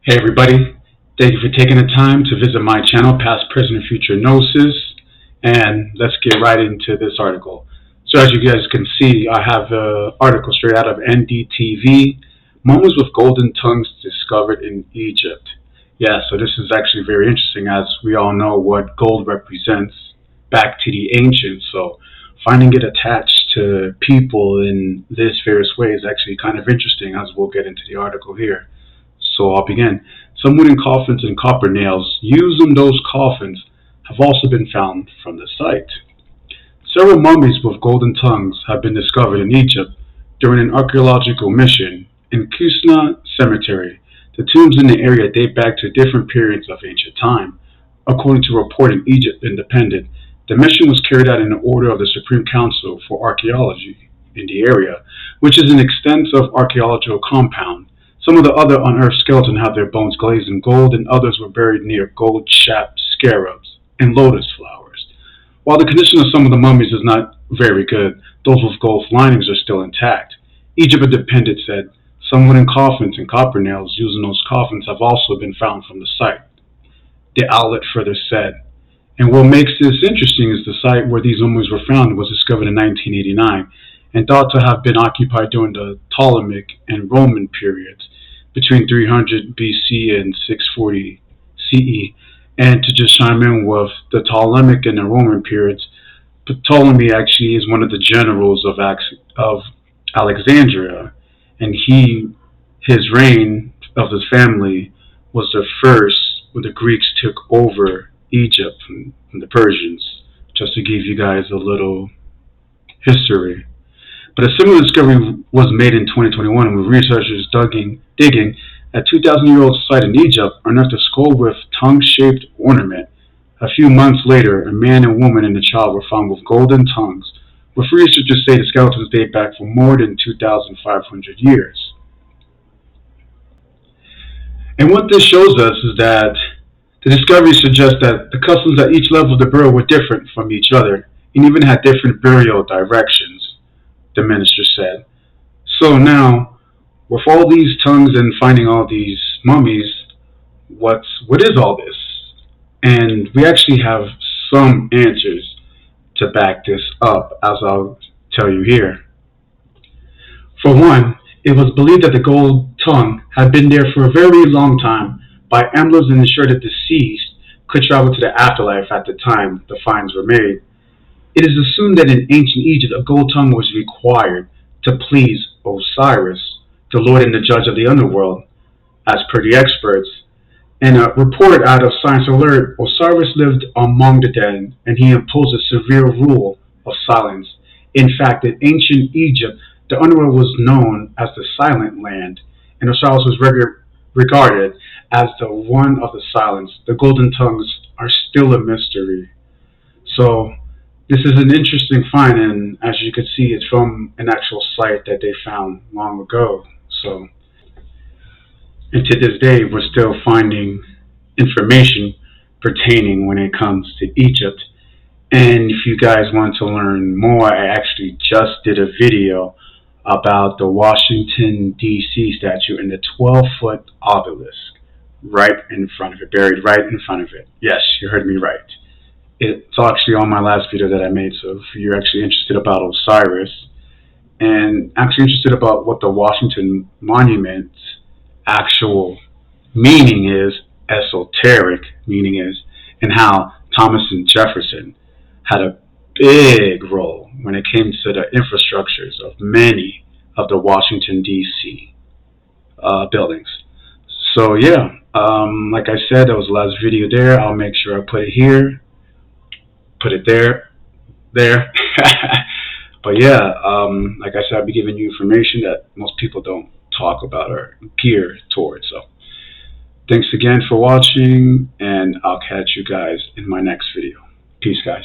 Hey everybody, thank you for taking the time to visit my channel, Past, Present, and Future Gnosis, and let's get right into this article. So as you guys can see, I have an article straight out of NDTV, Mummies with Golden Tongues Discovered in Egypt. Yeah, so this is actually very interesting as we all know what gold represents back to the ancients, so finding it attached to people in this various way is actually kind of interesting as we'll get into the article here. So I'll begin. Some wooden coffins and copper nails used in those coffins have also been found from the site. Several mummies with golden tongues have been discovered in Egypt during an archaeological mission in Quesna cemetery. The tombs in the area date back to different periods of ancient time. According to a report in Egypt Independent, the mission was carried out in the order of the Supreme Council for Archaeology in the area, which is an extensive archaeological compound. Some of the other unearthed skeletons have their bones glazed in gold, and others were buried near gold-shaped scarabs and lotus flowers. While the condition of some of the mummies is not very good, those with gold linings are still intact. Egypt Independent said some wooden coffins and copper nails used in those coffins have also been found from the site. The outlet further said, and what makes this interesting is the site where these mummies were found was discovered in 1989 and thought to have been occupied during the Ptolemaic and Roman periods between 300 BC and 640 CE. And to just chime in with the Ptolemaic and the Roman periods, Ptolemy actually is one of the generals of Alexandria, and his reign of his family was the first when the Greeks took over Egypt from the Persians, just to give you guys a little history. But a similar discovery was made in 2021 when researchers digging a 2,000-year-old site in Egypt unearthed a skull with tongue-shaped ornament. A few months later, a man and woman and a child were found with golden tongues, with researchers say the skeletons date back for more than 2,500 years. And what this shows us is that the discovery suggests that the customs at each level of the burial were different from each other, and even had different burial directions, the minister said. So now, with all these tongues and finding all these mummies, what is all this? And we actually have some answers to back this up, as I'll tell you here. For one, it was believed that the gold tongue had been there for a very long time by emblems and ensured that the deceased could travel to the afterlife at the time the finds were made. It is assumed that in ancient Egypt a gold tongue was required to please Osiris, the lord and the judge of the underworld, as per the experts. In a report out of Science Alert, Osiris lived among the dead, and he imposed a severe rule of silence. In fact, in ancient Egypt, the underworld was known as the Silent Land, and Osiris was regarded as the one of the silence. The golden tongues are still a mystery. So this is an interesting find, and as you can see, it's from an actual site that they found long ago. So, and to this day, we're still finding information pertaining when it comes to Egypt. And if you guys want to learn more, I actually just did a video about the Washington, D.C. statue and the 12-foot obelisk right in front of it, buried right in front of it. Yes, you heard me right. It's actually on my last video that I made, so if you're actually interested about Osiris and actually interested about what the Washington Monument's actual meaning is, esoteric meaning is, and how Thomas and Jefferson had a big role when it came to the infrastructures of many of the Washington, D.C. Buildings. So yeah, like I said, that was the last video there. I'll make sure I put it here, put it there. But yeah, like I said, I'll be giving you information that most people don't talk about or peer towards. So thanks again for watching, and I'll catch you guys in my next video. Peace, guys.